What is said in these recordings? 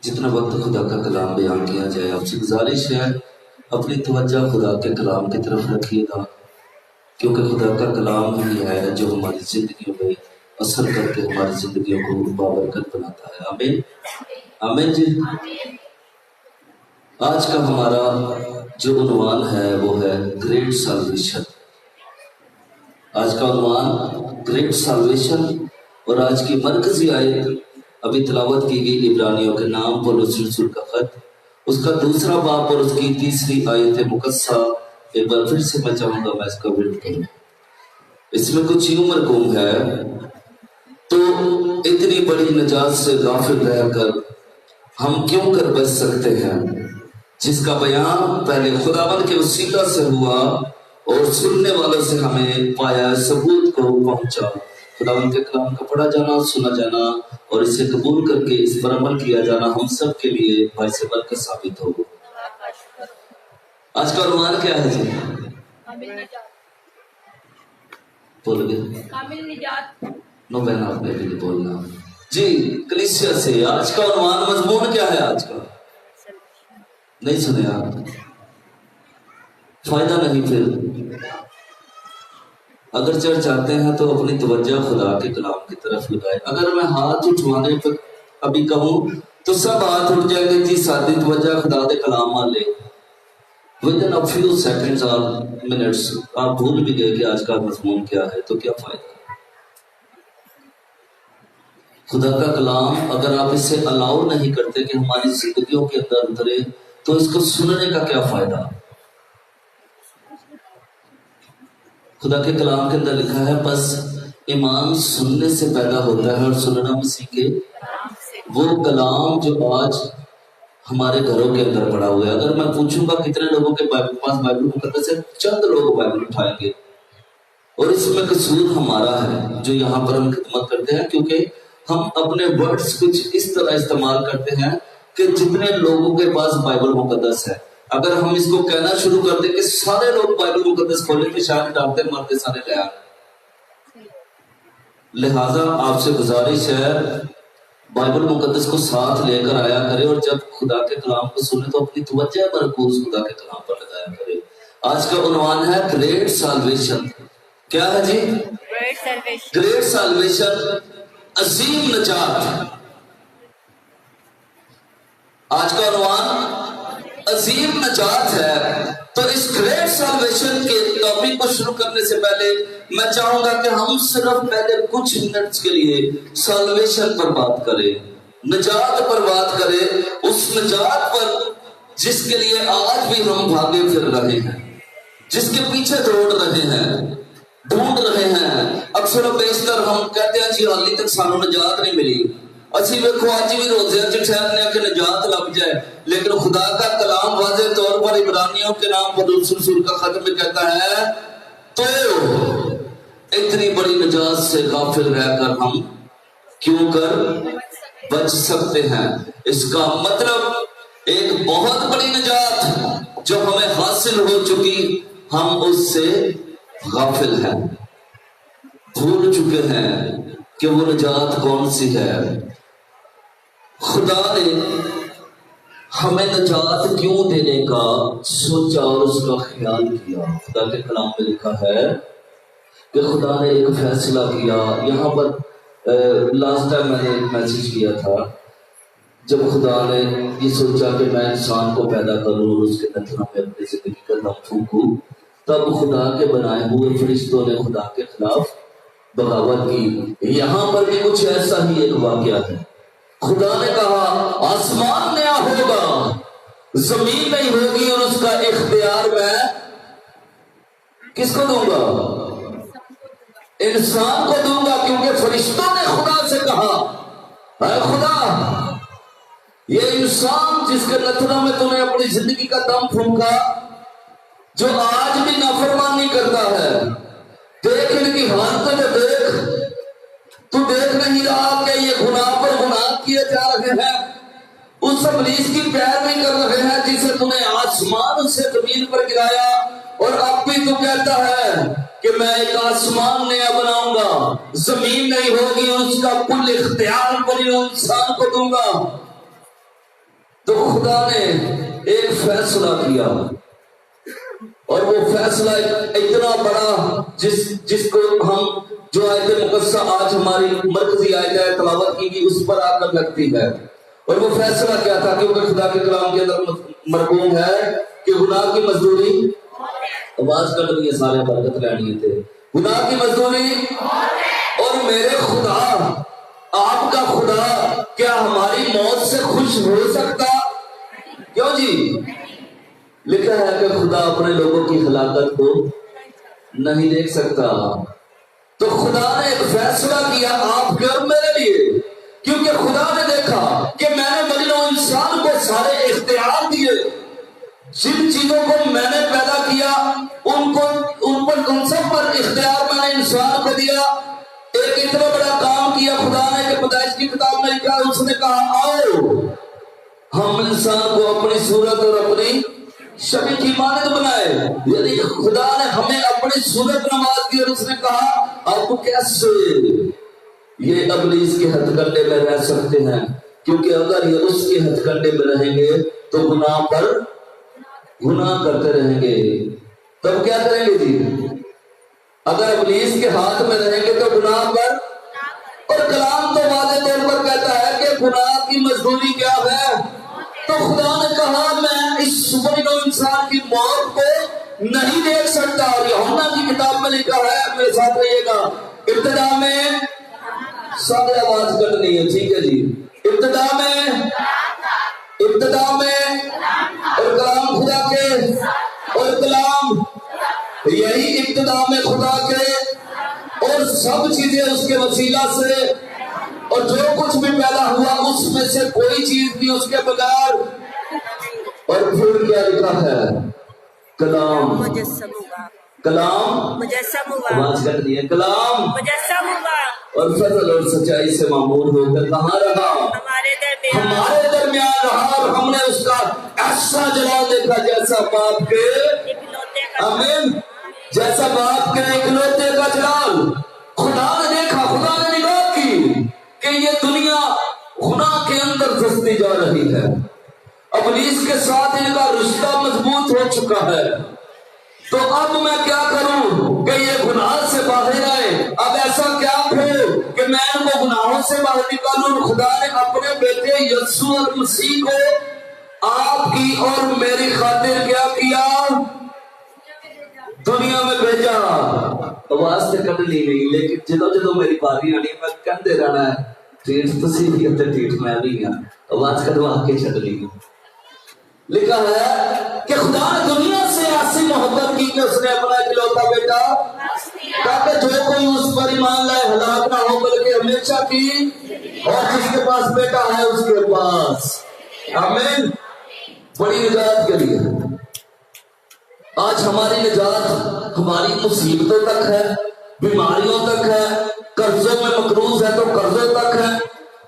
جتنا وقت خدا کا کلام بیان کیا جائے آپ سے گزارش ہے اپنی توجہ خدا کے کلام کی طرف رکھیے گا، کیونکہ خدا کا کلام ہی ہے جو ہماری زندگیوں میں اثر کر کے ہماری زندگیوں کو بابرکت بناتا ہے۔ آمین آمین جی۔ آج کا ہمارا جو عنوان ہے وہ ہے گریٹ سالویشن۔ آج کا عنوان گریٹ سالویشن، اور آج کی مرکزی آیت ابھی تلاوت کی گئی عبرانیوں کے نام پولس رسول کا خط، اس کا دوسرا باب اور اس کی تیسری آیت مقدسہ۔ ایک بار پھر سے میں چاہوں گا میں اس کا ورد کروں۔ اس میں کچھ یوں مرقوم ہے، تو اتنی بڑی نجات سے غافل رہ کر ہم کیوں کر بچ سکتے ہیں، جس کا بیان پہلے خداوند کے وسیلہ سے ہوا اور سننے والوں سے ہمیں پایا ثبوت کو پہنچا۔ خداوند کے کلام کا پڑھا جانا، سنا جانا اور اسے قبول کر کے اس پر عمل کیا جانا ہم سب کے لیے باعث برکت ثابت ہوگا۔ آج کا عنوان کیا ہے جی؟ بول گئے کامل نجات۔ نو بہن آپ نے بھی نہیں بولنا جی۔ کلیسیا سے آج کا عنوان مضمون کیا ہے آج کا؟ نہیں سنے آپ؟ فائدہ نہیں پھر اگر چرچ آتے ہیں تو اپنی توجہ خدا کے کلام کی طرف لگائے۔ اگر میں ہاتھ اٹھوانے پر ابھی کہوں تو سب ہاتھ اٹھ جائیں گے جی، ساری توجہ خدا کے کلام آ لے۔ within a few seconds or minutes آپ بھول بھی گئے کہ آج کا مضمون کیا ہے، تو کیا فائدہ؟ خدا کا کلام اگر آپ اسے الاؤ نہیں کرتے کہ ہماری زندگیوں کے اندر اترے تو اس کو سننے کا کیا فائدہ؟ خدا کے کلام کے اندر لکھا ہے بس ایمان سننے سے پیدا ہوتا ہے اور سننا مسیح کے وہ کلام جو آج ہمارے گھروں کے اندر پڑا ہوا ہے۔ اگر میں پوچھوں گا کتنے لوگوں کے پاس بائبل مقدس ہے، چند لوگ بائبل اٹھائیں گے، اور اس میں قصور ہمارا ہے جو یہاں پر ہم خدمت کرتے ہیں، کیونکہ ہم اپنے ورڈز کچھ اس طرح استعمال کرتے ہیں کہ جتنے لوگوں کے پاس بائبل مقدس ہے، اگر ہم اس کو کہنا شروع کر دیں کہ سارے لوگ بائبل مقدس کھولیں تو شاید ڈالتے مرتے سارے لے آئیں۔ لہٰذا آپ سے گزارش ہے بائبل مقدس کو ساتھ لے کر آیا کرے، اور جب خدا کے کلام کو سنے تو اپنی توجہ مرکوز خدا کے کلام پر لگایا کرے۔ آج کا عنوان ہے گریٹ سالویشن۔ کیا ہے جی؟ گریٹ سالویشن، عظیم نجات۔ آج کا عنوان عظیم نجات ہے۔ تو اس گریٹ سالویشن کے ٹاپک کو شروع کرنے سے پہلے میں چاہوں گا کہ ہم صرف پہلے کچھ منٹس کے لیے سالویشن پر بات کریں، نجات پر بات کریں، اس نجات پر جس کے لیے آج بھی ہم بھاگے پھر رہے ہیں، جس کے پیچھے دوڑ رہے ہیں، ڈھونڈ رہے ہیں۔ اکثر و بیشتر ہم کہتے ہیں جی حالی تک سانو نجات نہیں ملی، اسی ویکھو اج بھی روزے چ ٹھہرنے کہ نجات لگ جائے، لیکن خدا کا کلام واضح طور پر عبرانیوں کے نام پر رسول کا خط میں کہتا ہے تو اتنی بڑی نجات سے غافل رہ کر ہم کیوں کر بچ سکتے ہیں۔ اس کا مطلب ایک بہت بڑی نجات جو ہمیں حاصل ہو چکی، ہم اس سے غافل ہیں، بھول چکے ہیں کہ وہ نجات کون سی ہے۔ خدا نے ہمیں نجات کیوں دینے کا سوچا اور اس کا خیال کیا؟ خدا کے کلام میں لکھا ہے کہ خدا نے ایک فیصلہ کیا۔ یہاں پر لاسٹ ٹائم میں نے ایک میسج کیا تھا، جب خدا نے یہ سوچا کہ میں انسان کو پیدا کروں اور اس کے نتنا میں اپنی زندگی کا دم پھونکوں، تب خدا کے بنائے ہوئے فرشتوں نے خدا کے خلاف بغاوت کی۔ یہاں پر بھی کچھ ایسا ہی ایک واقعہ ہے۔ خدا نے کہا آسمان نیا ہوگا، زمین نہیں ہوگی، اور اس کا اختیار میں کس کو دوں گا؟ انسان کو دوں گا، کیونکہ فرشتوں نے خدا سے کہا اے خدا، یہ انسان جس کے نتنوں میں تو نے اپنی زندگی کا دم پھونکا، جو آج بھی نافرمانی کرتا ہے، دیکھ ان کی حالتوں میں دیکھ، تو دیکھ نہیں رہا کہ یہ گناہ پر گناہ کیے جا رہے ہیں، اس ابلیس کی پیروی کر رہے ہیں جسے تو نے آسمان سے زمین پر گرایا، اور اب بھی تو کہتا ہے کہ میں ایک آسمان نیا بناؤں گا، زمین نہیں ہوگی، اور اس کا کل اختیار بنی انسان کو دوں گا۔ تو خدا نے ایک فیصلہ کیا، اور وہ فیصلہ اتنا بڑا جس کو ہم جو آیت مقدسہ آج ہماری مرکزی آیت ہے تلاوت کی گئی اس پر آ کر لگتی ہے۔ اور وہ فیصلہ کیا تھا؟ کیونکہ خدا کے کلام کے اندر مرغوم ہے کہ گناہ کی مزدوری، آواز کر دیں سارے برکت لینی تھے، گناہ کی مزدوری، اور میرے خدا آپ کا خدا کیا ہماری موت سے خوش ہو سکتا؟ کیوں جی؟ لکھا ہے کہ خدا اپنے لوگوں کی ہلاکت کو نہیں دیکھ سکتا۔ تو خدا نے ایک فیصلہ کیا آپ کے اور میرے لیے، کیونکہ خدا نے دیکھا کہ میں نے مجنون انسان کو سارے اختیار دیے، جن چیزوں کو میں نے پیدا کیا ان پر سب پر اختیار میں نے انسان کو دیا۔ ایک اتنا بڑا کام کیا خدا نے کہ پیدائش کی کتاب میں لکھا، اس نے کہا آؤ ہم انسان کو اپنی صورت اور اپنی شبیہ کی مانند بنائے، یعنی خدا نے ہمیں اپنی صورت نواز دی، اور اس نے کہا آپ کیسے یہ ابلیس کے ہتھ کنڈے میں رہ سکتے ہیں، کیونکہ اگر یہ اس کے ہتھ کنڈے میں رہیں گے تو گناہ پر گناہ کرتے رہیں گے۔ تب کیا کریں گے جی؟ اگر ابلیس کے ہاتھ میں رہیں گے تو گناہ پر، اور کلام تو واضح طور پر کہتا ہے کہ گناہ کی مزدوری کیا ہے۔ تو خدا نے کہا میں اس سپرینو انسان کی موت کو نہیں دیکھ سکتا، اور یوحنا کی کتاب میں لکھا ہے، میرے ساتھ رہیے گا، ابتدا میں سارے آواز کرنی ہے، ٹھیک ہے جی، ابتدا میں اور کلام خدا کے، اور کلام یہی ابتدا میں خدا کے، اور سب چیزیں اس کے وسیلہ سے، اور جو کچھ بھی پیدا ہوا اس میں سے کوئی چیز بھی اس کے بغیر۔ اور پھر کیا لکھا ہے؟ کلام مجسم ہوا، آواز کر دیے، کلام مجسم ہوا، اور فضل اور سچائی سے معمور ہو کر کہاں رہا؟ ہمارے درمیان رہا، اور ہم نے اس کا ایسا جلال دیکھا جیسا باپ کے، آمین، جیسا باپ کے اکلوتے کا جلال۔ خدا نے دیکھا، خدا نے گناہ کے اندر دھستی جا رہی ہے. ابلیس کے ساتھ ان کا رشتہ مضبوط ہو چکا ہے. تو اب میں کیا کروں کہ یہ گناہ سے باہر آئے؟ اب ایسا کیا ہو کہ میں ان کو گناہوں سے باہر نکالوں؟ خدا نے اپنے بیٹے یسوع المسیح کو آپ کی اور میری خاطر کیا کیا؟ دنیا میں بھیجا. آواز سے کٹ لی نہیں، لیکن جدو میری باری آنی میں کہتے رہنا ہے ٹھیٹ تسی بھی تے ٹھیٹ میں بھی ہاں. آواز کٹوا کے چھڈ لی. لکھا ہے کہ خدا نے دنیا سے ایسی محبت کی کہ اس نے اپنا اکلوتا بیٹا تاکہ جو کوئی اس پر ایمان لائے ہلاک نہ ہو بلکہ ہمیشہ کی. اور جس کے پاس بیٹا ہے اس کے پاس آمین بڑی نجات کے لیے. آج ہماری نجات ہماری مصیبتوں تک ہے، بیماریوں تک ہے، قرضوں میں مقروض ہے تو قرضوں تک ہے.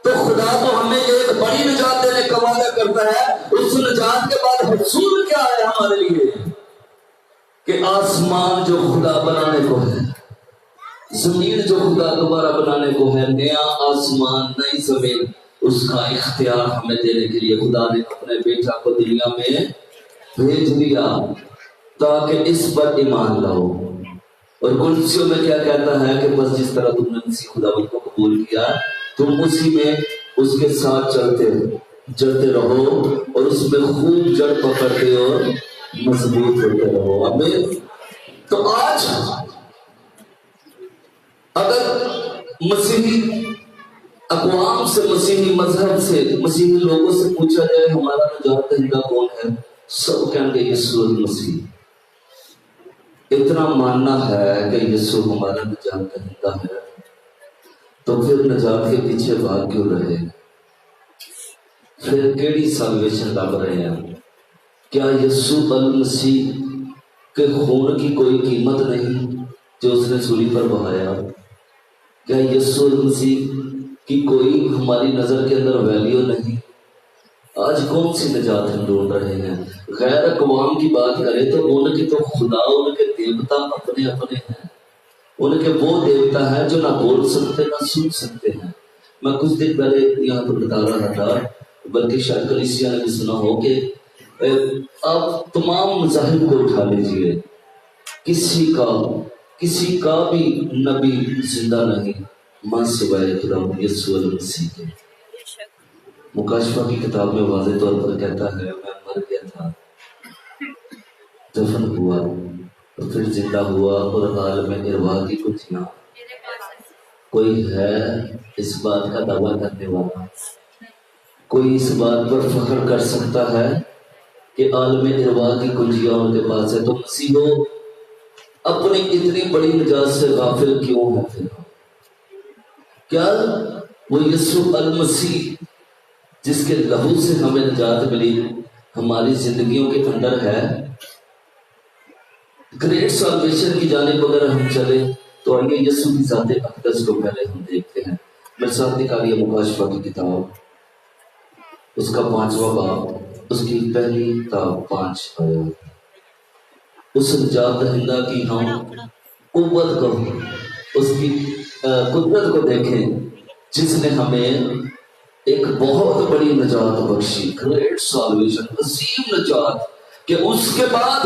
تو خدا تو ہمیں ایک بڑی نجات دینے کا وعدہ کرتا ہے. اس نجات کے بعد حصول کیا ہے ہمارے لیے؟ کہ آسمان جو خدا بنانے کو ہے، زمین جو خدا دوبارہ بنانے کو ہے، نیا آسمان نئی زمین، اس کا اختیار ہمیں دینے کے لیے خدا نے اپنے بیٹا کو دنیا میں بھیج دیا تاکہ اس پر ایمان لاؤ. اور قدسیوں میں کیا کہتا ہے کہ بس جس طرح تم نے مسیح خداوند کو قبول کیا تم اسی میں اس کے ساتھ چلتے رہو اور اس میں خوب جڑ پکڑتے اور مضبوط ہوتے رہو. آمین. تو آج اگر مسیحی اقوام سے، مسیحی مذہب سے، مسیحی لوگوں سے پوچھا جائے ہمارا نجات دہندہ کون ہے، سب کہیں گے یسوع المسیح. اتنا ماننا ہے کہ یسوع ہمارا نجات دہندہ ہے تو پھر نجات کے پیچھے بھاگ کیوں رہے؟ پھر کیڑی سالویشن لگ رہے ہیں؟ کیا یسوع المسیح کے خون کی کوئی قیمت نہیں جو اس نے سولی پر بہایا؟ کیا یسوع المسیح کی کوئی ہماری نظر کے اندر ویلیو نہیں؟ آج کون سی نجات ہم ڈھونڈ رہے ہیں؟ غیر اقوام کی بات کریں تو ان کے تو خدا، ان کے دیوتا اپنے اپنے ہیں. ان کے وہ دیوتا ہیں جو نہ بول سکتے نہ سن سکتے ہیں. میں کچھ دن پہلے یہاں پر بتا رہا تھا، بلکہ شاید کلیسیا نے بھی سنا ہو کہ آپ تمام مذاہب کو اٹھا لیجیے، کسی کا بھی نبی زندہ نہیں ماں سوائے خدا یسوع المسیح کے. مکاشفہ کی کتاب میں واضح طور پر کہتا ہے میں مر گیا تھا، دفن ہوا اور پھر زندہ ہوا اور عالم ارواح کی کچھیاں. کوئی ہے اس بات کا دعویٰ کرنے والا؟ کوئی اس بات پر فخر کر سکتا ہے کہ عالم ارواح کی کنجیاں ان کے پاس ہے؟ تو مسیحو اپنی اتنی بڑی نجات سے غافل کیوں ہے؟ پھر کیا وہ یسوع المسیح جس کے لہو سے ہمیں نجات ملی ہماری زندگیوں کے اندر ہے؟ گریٹ سالویشن کی جانب اگر ہم چلے تو آئیے یسوع کی ذات اقدس کو پہلے ہم دیکھتے ہیں. میرے ساتھ نکالیے مکاشفہ کی کتاب، اس کا 5واں باب، اس کی پہلی تا 5 آیات. اس نجات دہندہ کی ہم قوت کو، اس کی قدرت کو دیکھیں جس نے ہمیں ایک بہت بڑی نجات بخشی، گریٹ سالویشن، عظیم نجات، کہ اس کے بعد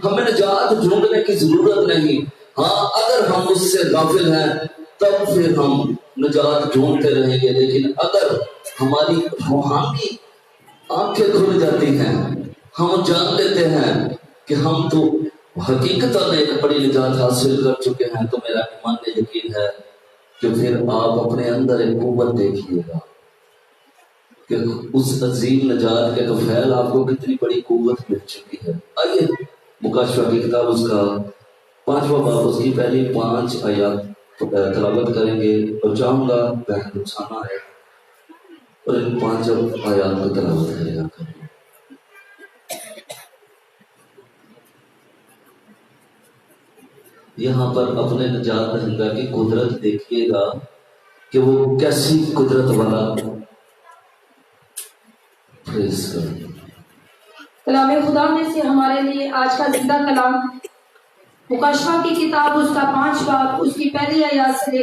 ہمیں نجات ڈھونڈنے کی ضرورت نہیں. ہاں اگر ہم اس سے غافل ہیں تب پھر ہم نجات ڈھونڈتے رہیں گے، لیکن اگر ہماری روحانی آنکھیں کھل جاتی ہیں، ہم جان لیتے ہیں کہ ہم تو حقیقتاً ایک بڑی نجات حاصل کر چکے ہیں، تو میرا ایمان یقین ہے کہ پھر آپ اپنے اندر ایک قوت دیکھیے گا کہ اس عظیم نجات کے تو فعل آپ کو کتنی بڑی قوت مل چکی ہے. آئیے مکاشفہ کی کتاب، اس کا 5واں باب، اس کی پہلی 5 آیات تلاوت کریں گے اور چاہوں گا بہن اٹھانا ہے اور ان 5 آیات کو تلاوت کرے گا. یہاں پر اپنے نجات دہندہ کی قدرت دیکھیے گا کہ وہ کیسی قدرت والا. کلام خدا میں سے ہمارے لیے آج کا زندہ کلام مکاشفہ کی کتاب، اس کا 5 باب، اس کی پہلی آیات سے لے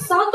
7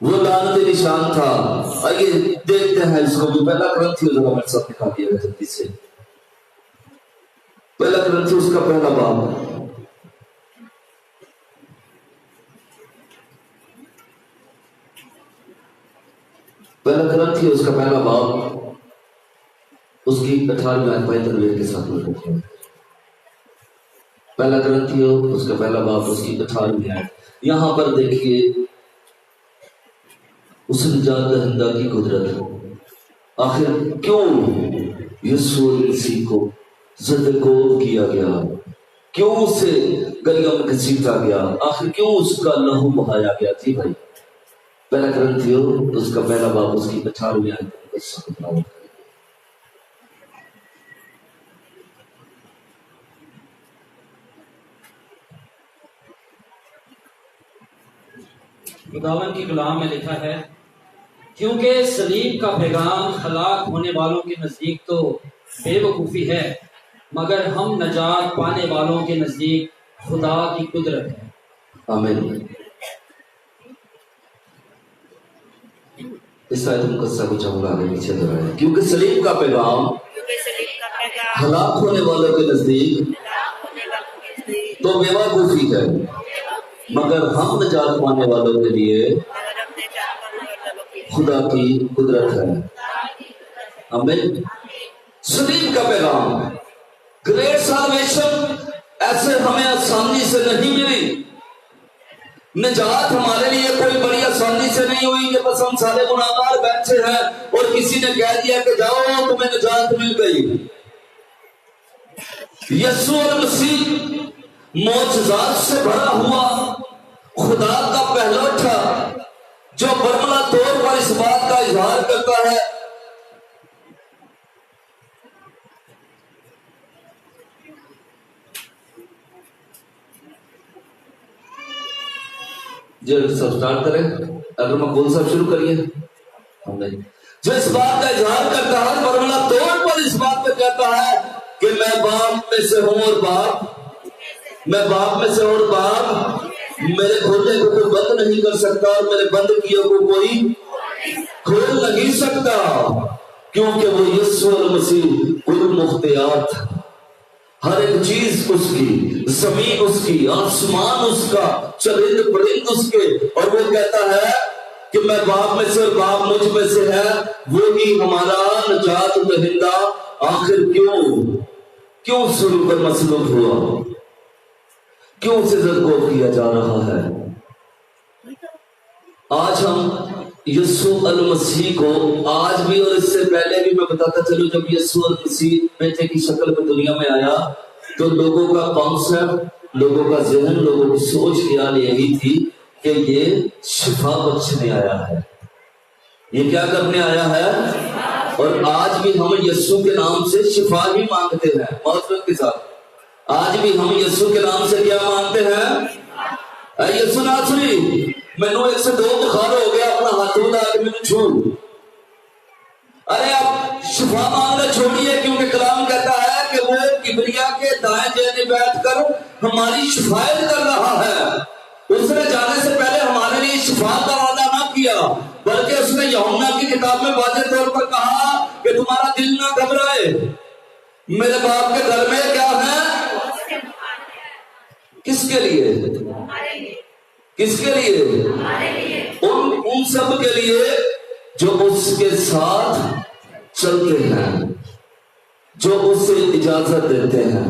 وہ لعنتی نشان تھا. آئیے دیکھتے ہیں اس کو بھی. پہلا کرنتھیوس ذرا میرے ساتھ دکھا دیا گیا جلدی سے. پہلا کرنتھیوس کا پہلا باب. پہلا کرنتھیوس کا پہلا باب اس کی 18 آیت تنویر کے ساتھ میں رکھا ہے. پہلا کرنتھیوس اس کا پہلا باب اس کی 18 آیت. یہاں پر دیکھیے اس نجات دہندہ کی قدرت. آخر کیوں یسوع مسیح کو زدگوب کیا گیا؟ کیوں اسے گلیوں میں گھسیٹا گیا؟ آخر کیوں اس کا لہو بہایا گیا؟ تھی بھائی پہلا کرنتھیوس اس کا پہلا باب اس کی 18 آیت. خداوند کی کلام میں لکھا ہے کیونکہ صلیب کا پیغام ہلاک ہونے والوں کے نزدیک تو بے وقوفی ہے مگر ہم نجات پانے والوں کے نزدیک خدا کی قدرت ہے. آمین. اس آیت مقدسہ کو چاہوں گا آگے پیچھے دہرائیں. کیونکہ صلیب کا پیغام ہلاک ہونے والوں کے نزدیک تو بے وقوفی ہے مگر ہم نجات پانے والوں کے لیے خدا کی قدرت ہے. آمین. صلیب کا پیغام گریٹ سالویشن ایسے ہمیں آسانی سے نہیں ملی. نجات ہمارے لیے کوئی بڑی آسانی سے نہیں ہوئی کہ بس ہم سارے گناہگار بیٹھے ہیں اور کسی نے کہہ دیا کہ جاؤ تمہیں نجات مل گئی. یسوع المسیح معجزات سے بھرا ہوا خدا کا پہلا تھا جو برملا طور پر اس بات کا اظہار کرتا ہے جو سب سٹارٹ کریں. اگر مقبول صاحب شروع کریے. جو اس بات کا اظہار کرتا ہے برملا طور پر اس بات پہ کہتا ہے کہ میں باپ میں سے ہوں اور باپ میرے کھولنے کو کوئی بند نہیں کر سکتا اور میرے بند کیے کو کوئی کھول نہیں سکتا کیونکہ وہ یسوع المسیح المختیار تھا. ہر ایک چیز اس کی، زمین اس کی، آسمان اس کا، چرند پرند اس کے. اور وہ کہتا ہے کہ میں باپ میں سے اور باپ مجھ میں سے ہے. وہی ہمارا نجات دہندہ آخر کیوں سر پر مسلوب ہوا؟ کیوں اسے زدگوب کیا جا رہا ہے؟ آج ہم یسوع المسیح کو آج بھی اور اس سے پہلے بھی میں بتاتا چلوں جب یسوع المسیح بیٹے کی شکل میں دنیا میں آیا تو لوگوں کا کانسیپٹ، لوگوں کا ذہن، لوگوں کی سوچ خیال یہی تھی کہ یہ شفا بخشنے آیا ہے. یہ کیا کرنے آیا ہے؟ اور آج بھی ہم یسوع کے نام سے شفا ہی مانگتے ہیں. معذرت کے ساتھ آج بھی ہم یسوع کے نام سے کیا مانگتے ہیں؟ اے یسوع ناصری مینوں 102 بخار ہو گیا، اپنا ہاتھ اٹھا کے مینوں چھو. ارے آپ شفا مانگنا چھوڑیے کیونکہ کلام کہتا ہے کہ وہ کبریا کے دائیں جینے بیٹھ کر ہماری شفایت کر رہا ہے. اس نے جانے سے پہلے ہمارے لیے شفا کا وعدہ نہ کیا بلکہ اس نے یوحنا کی کتاب میں واضح طور پر کہا کہ تمہارا دل نہ گھبرائے، میرے باپ کے گھر میں کیا ہے؟ کس کے لیے؟ کس کے لیے؟ ان سب کے لیے جو اس کے ساتھ چلتے ہیں، جو اسے اجازت دیتے ہیں.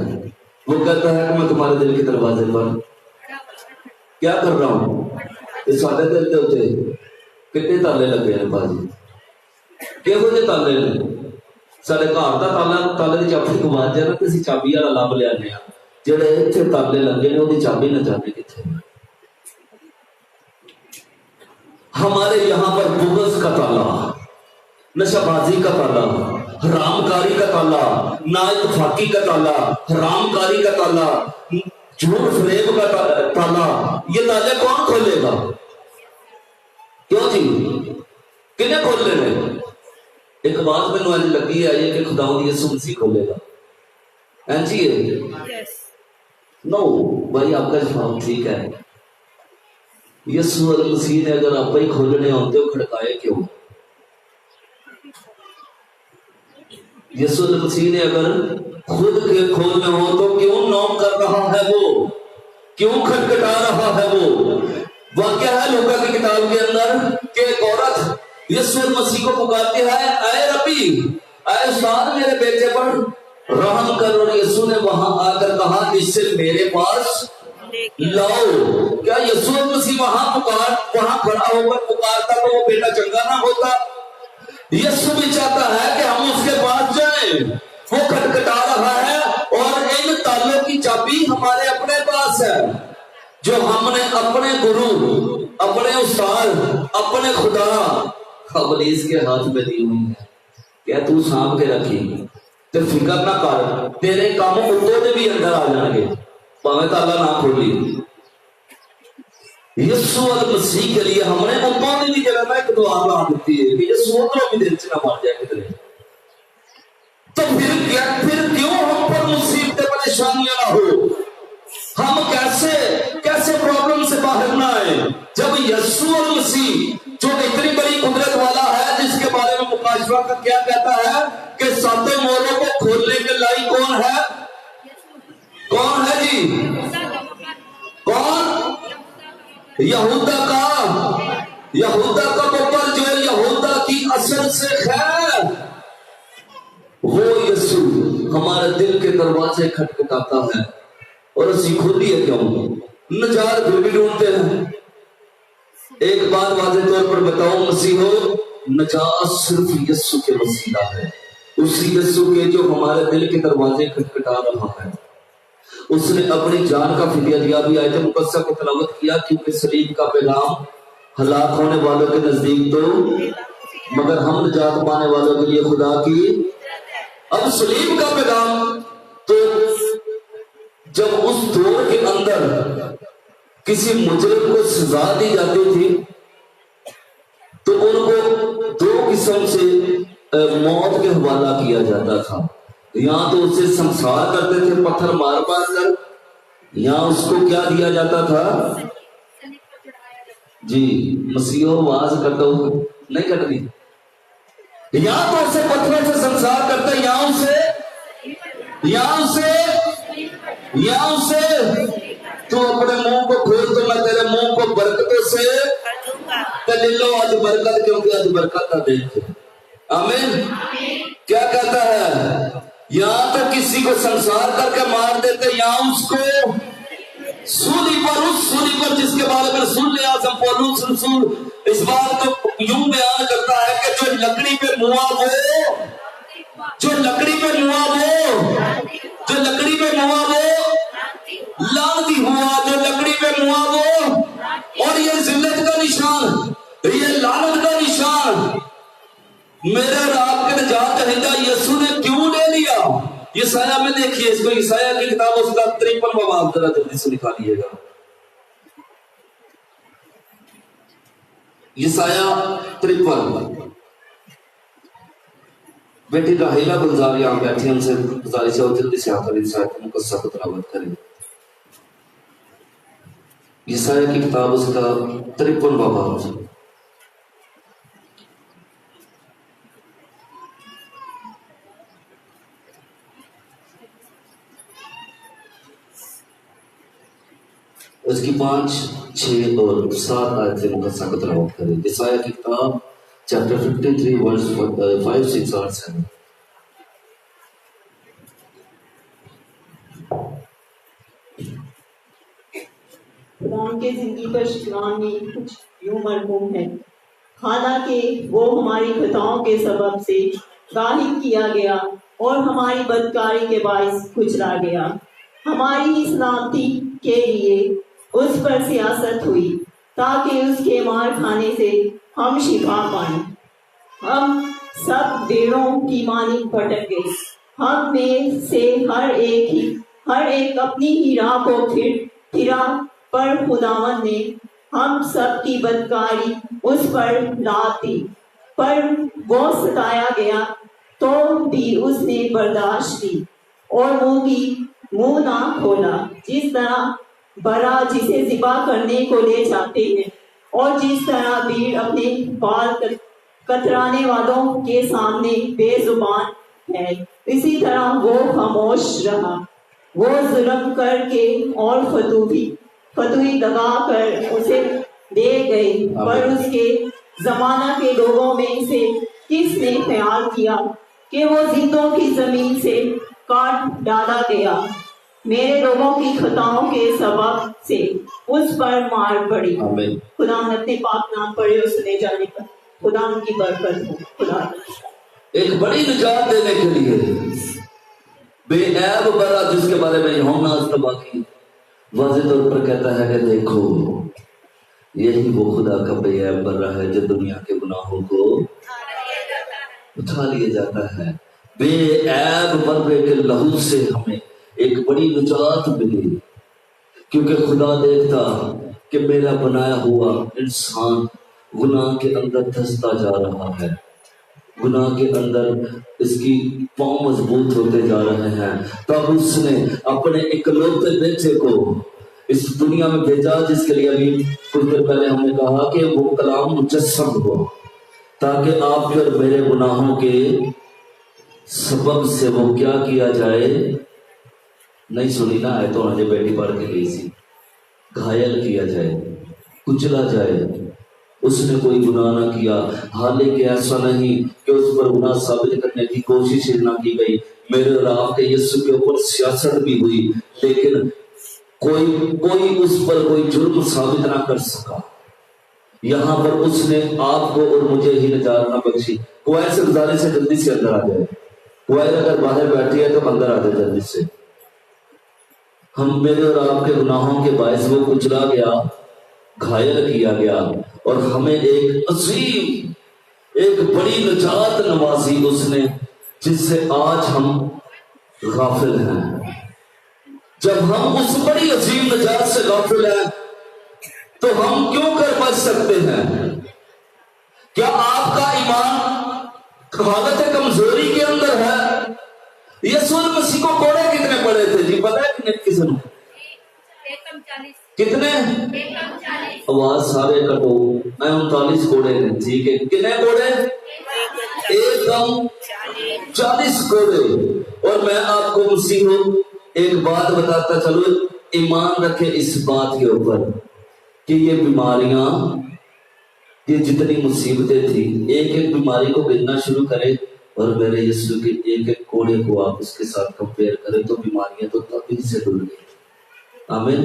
وہ کہتا ہے کہ میں تمہارے دل کے دروازے پر کیا کر رہا ہوں؟ یہ سارے دل کے ہوتے کتنے تالے لگے ہیں بازی؟ کہو جے تالے نے سارے گھر کا تالے کی چابی گوا جائے نا کسی چابی والا لب لیا جڑے اتنے تالے لگے نے وہ چابی نہ جانے کتنے. ہمارے یہاں پر بغض کا تالا، نشہ بازی کا تالا، حرام کاری کا تالا، نااتفاقی کا تالا، حرام کاری کا تالا، جھوٹ فریب کا تالا، یہ تالے کون کھولے گا؟ کیوں جی کنہیں کھول لے رہے؟ ایک بات میں نوائج لگی ہے یہ کہ خداوند یسوع مسیح کھولے گا. جی نو بھائی آپ کا جواب ٹھیک ہے. یسوع المسیح نے اگر آپ ہی کھولنے ہوتے ہو کھڑکائے کیوں؟ یسوع المسیح نے اگر خود کے کھولنے ہو تو کیوں نوک کر رہا ہے وہ؟ کیوں کھٹکھٹا رہا ہے وہ؟ واقعہ ہے لوکا کی کتاب کے اندر کہ ایک عورت یسوع المسیح کو پکارتی ہے، اے ربی، اے استاد میرے بیٹے پر رحم کر، اور یسوع نے وہاں آ کر کہا اس سے میرے پاس لاؤ۔ کیا یسوع المسیح وہاں کھڑا ہو کر پکارتا تو وہ بیٹا چنگا نہ ہوتا؟ یسوع بھی چاہتا ہے کہ ہم اس کے پاس جائیں، وہ کھٹکھٹا رہا ہے، اور ان تالوں کی چابی ہمارے اپنے پاس ہے جو ہم نے اپنے گرو، اپنے استاد، اپنے خدا ابلیس کے ہاتھ میں دی ہوئی ہے۔ کیا تو سانپ کے رکھی تو فکر نہ کر، تیرے کاموں اتوں نے بھی اندر آ جائیں گے پاویں تالا نہ کھولی۔ یسوع المسیح کے لیے ہم نے اتوں نے بھی جگہ ایک دعا لا دیتی ہے کہ یسوع اتوں بھی دل سے نہ مار جائے کدھر۔ تو پھر کیوں ہم پر مصیبتیں پریشانیاں نہ ہو؟ ہم کیسے پرابلم سے باہر نہ آئے جب یسوع المسیح جو اتنی بڑی قدرت والا ہے، جس کے بارے میں مکاشفہ کا کیا کہتا ہے کہ ساتوں موروں کو کھولنے کے لائق کون ہے؟ کون ہے جی؟ کون؟ یہودا کا بپر جو یہودا کی اصل سے خیر، وہ یسوع ہمارے دل کے دروازے کھٹکھٹاتا ہے، اور اسی کھولی ہے کیوں؟ نجات پھر بھی ڈھونڈتے ہیں۔ ایک بات واضح طور پر بتاؤ، مسیحو، نجات صرف یسوع کے وسیلہ ہے، اسی یسوع کے جو ہمارے دل کے دروازے کھٹکھٹا رہا ہے۔ اس نے اپنی جان کا فدیہ دیا، بھی آیت مقدسہ کو تلاوت کیا، کیونکہ صلیب کا پیغام ہلاک ہونے والوں کے نزدیک تو، مگر ہم نجات پانے والوں کے لیے خدا کی۔ اب صلیب کا پیغام تو جب اس دور کے اندر کسی مجرم کو سزا دی جاتی تھی تو ان کو دو قسم سے موت کے حوالہ کیا جاتا تھا، یا تو اسے سنسار کرتے تھے پتھر مار کر، یا اس کو کیا دیا جاتا تھا؟ جی مسیحوں آواز کرتا ہوں نہیں کرنی، یا تو اسے پتھروں سے سنسار کرتے، یا اسے تو اپنے منہ کو کھول تو میں تیرے منہ کو برکتوں سے لو، آج برکت، کیونکہ آج برکت نہ دیکھ۔ آمین۔ کیا کہتا ہے؟ یا تو کسی کو سنسار کر کے مار دیتے، یا اس کو سولی پر جس کے بارے میں رسول اعظم پولس رسول اس بات کو یوں بیان کرتا ہے کہ جو لکڑی پہ موا وہ لعنتی ہوا، جو لکڑی پہ موا وہ، اور یہ ذلت کا نشان، یہ لعنت کا نشان میرے اور آپ کے نجات دہندہ یسوع نے کیوں لے لیا؟ یسایہ میں دیکھیے اس کو، یسایہ کی کتاب اس کا 53واں باب ذرا جلدی سے نکالیے گا۔ یسایہ 53۔ بیٹی راہیلہ گلزار یہاں بیٹھی، ان سے گزارش ہے جلدی سے آ کر یسایہ کی مقدسہ کو تلاوت کریں۔ یسایہ کی کتاب اس کا 53واں باب۔ اس کی 5، 6 اور 7 آیتیں مقدسہ کو تلاوت کریں۔ یسایہ کی کتاب چیپٹر 53 ورس 5، 6 اور 7۔ خدا کے زندگی کا شکران میں کچھ یوں مرحوم ہے، حالانکہ وہ ہماری خطاؤں کے سبب سے غالب کیا گیا اور ہماری بدکاری کے باعث کچلا گیا، ہماری ہی سلامتی کے لیے اس پر سیاست ہوئی تاکہ اس کے مار کھانے سے ہم شفا پائیں۔ ہم سب بیڑوں کی مانند بھٹک گئے، ہم میں سے ہر ایک اپنی ہی راہ کو پھرا، پر خداوند نے ہم سب کی بدکاری اس پر لاد دی، پر وہ ستایا گیا تو بھی اس نے برداشت کی اور منہ نہ کھولا، جس طرح برا جسے ذبح کرنے کو لے جاتے ہیں، اور جس طرح بھیڑ اپنے بال کترانے والوں کے سامنے بے زبان ہے، اسی طرح وہ خاموش رہا۔ وہ ظلم کر کے اور فتوی دگا کر اسے دے گئے، پر اس کے زمانہ کے لوگوں میں سے کس نے خیال کیا کہ وہ زندوں کی زمین سے کاٹ ڈالا گیا؟ میرے لوگوں کی خطاؤں کے سبب سے اس پر مار پڑی۔ خدا اپنے پاک نام پڑھے اور سنے جانے پر خدا ان کی برکت ہو۔ خدا ایک بڑی نجات دینے کے لیے بے عیب برا، جس کے بارے میں یوحنا باقی واضح طور پر کہتا ہے کہ دیکھو یہی وہ خدا کا بے عیب برا ہے جو دنیا کے گناہوں کو اٹھا لیا جاتا ہے۔ بے عیب برے کے لہو سے ہمیں ایک بڑی نجات ملی، کیونکہ خدا دیکھتا کہ میرا بنایا ہوا انسان گناہ کے اندر دھستا جا رہا ہے، گناہ کے اندر اس کی پاؤں مضبوط ہوتے جا رہے ہیں، تب اس نے اپنے اکلوتے بیٹے کو اس دنیا میں بھیجا، جس کے لیے ابھی کچھ دیر پہلے ہم نے کہا کہ وہ کلام مجسم ہوا، تاکہ آپ کے اور میرے گناہوں کے سبب سے وہ کیا کیا جائے؟ نہیں سنی نا ہے تو آج بیٹی پڑھ کے گئی سی، گھائل کیا جائے، کچلا جائے۔ اس نے کوئی گناہ نہ کیا، حالانکہ ایسا نہیں کہ اس پر گناہ ثابت کرنے کی کوشش نہ کی گئی، میرے اور آپ کے یسوع کے اوپر سیاست بھی ہوئی، لیکن کوئی اس پر کوئی جرم ثابت نہ کر سکا۔ یہاں پر اس نے آپ کو اور مجھے ہی نجات نہ بخشی۔ کوئر سے گزارش سے جلدی سے اندر آ جائے، کوئر اگر باہر بیٹھی ہے تو اندر آ جائے جلدی سے۔ ہم میرے اور آپ کے گناہوں کے باعث وہ کچلا گیا، گھائل کیا گیا، اور ہمیں ایک عظیم ایک بڑی نجات نوازی اس نے، جس سے آج ہم غافل ہیں۔ جب ہم اس بڑی عظیم نجات سے غافل ہیں تو ہم کیوں کر بچ سکتے ہیں؟ کیا آپ کا ایمان حالت کمزوری کے اندر ہے؟ یسوع مسیح کو کوڑے کتنے پڑے تھے جی؟ پتہ ہے کتنے؟ کس نے کتنے؟ آواز سارے کٹو، میں 39 کوڑے ہیں، ٹھیک ہے؟ کتنے کوڑے؟ ایک دم 40 کوڑے۔ اور میں آپ کو مسیح ہوں ایک بات بتاتا چلو، ایمان رکھے اس بات کے اوپر کہ یہ بیماریاں، یہ جتنی مصیبتیں تھی، ایک ایک بیماری کو گننا شروع کرے اور میرے یسوع کے ایک ایک کوڑے کو آپ اس کے ساتھ کمپیئر کریں تو بیماریاں تو تبھی سے ڈل گئی۔ آمین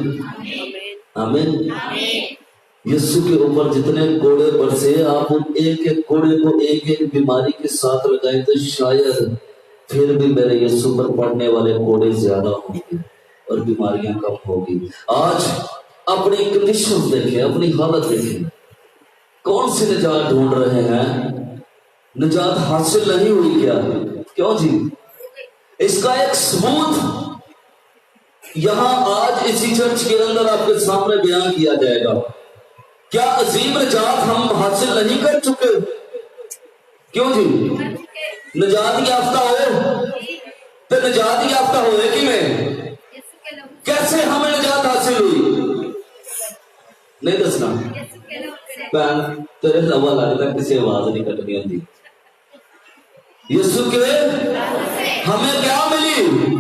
آمین۔ یسوع کے اوپر جتنے کوڑے برسے، آپ ان ایک ایک کوڑے کو ایک ایک بیماری کے ساتھ لگائیں تو شاید پھر بھی میرے یسوع پر پڑنے والے کوڑے زیادہ ہوں گے اور بیماریاں کم ہوگی۔ آج اپنی کنڈیشن دیکھیں، اپنی حالت دیکھیں، کون سی نجات ڈھونڈ رہے ہیں؟ نجات حاصل نہیں ہوئی کیا؟ کیوں جی؟ اس کا ایک ثبوت یہاں آج اسی چرچ کے اندر آپ کے سامنے بیان کیا جائے گا۔ کیا عظیم نجات ہم حاصل نہیں کر چکے؟ کیوں جی؟ نجات یافتہ ہو تو نجات یافتہ ہوئے کہ میں کیسے ہمیں نجات حاصل ہوئی؟ نہیں دسنا پہن تیرے لوا لگتا کسی آواز نہیں کٹنی ہوتی۔ یسوع کے ہمیں کیا ملی؟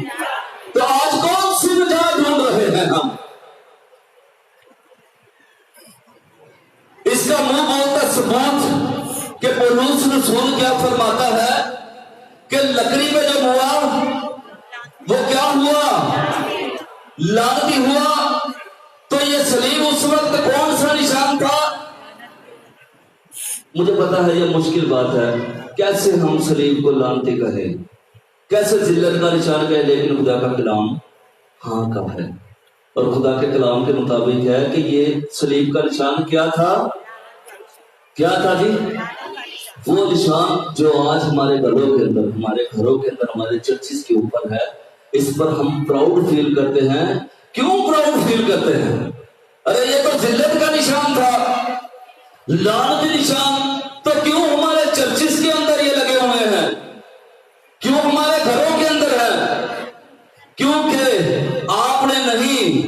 تو آج کون سی نجات ڈھونڈ رہے ہیں ہم؟ اس کا منہ بولتا ثبوت کہ پولس رسول کیا فرماتا ہے کہ لکڑی پہ جو ہوا وہ کیا ہوا؟ لعنتی ہوا۔ تو یہ صلیب اس وقت کون سا نشان تھا؟ مجھے پتا ہے یہ مشکل بات ہے، کیسے ہم صلیب کو لعنتی کہیں، کیسے ذلت کا نشان کہیں، لیکن خدا کا کلام ہاں کا ہے، اور خدا کے کلام کے مطابق ہے کہ یہ صلیب کا نشان کیا تھا؟ کیا تھا جی؟ وہ نشان جو آج ہمارے گھروں کے اندر ہمارے چرچز کے اوپر ہے، اس پر ہم پراؤڈ فیل کرتے ہیں۔ کیوں پراؤڈ فیل کرتے ہیں؟ ارے یہ تو ذلت کا نشان تھا، لعنتی نشان، تو کیوں ہمارے چرچز کے اندر یہ لگے ہوئے ہیں؟ کیوں ہمارے گھروں کے اندر ہے؟ کیونکہ آپ نے نہیں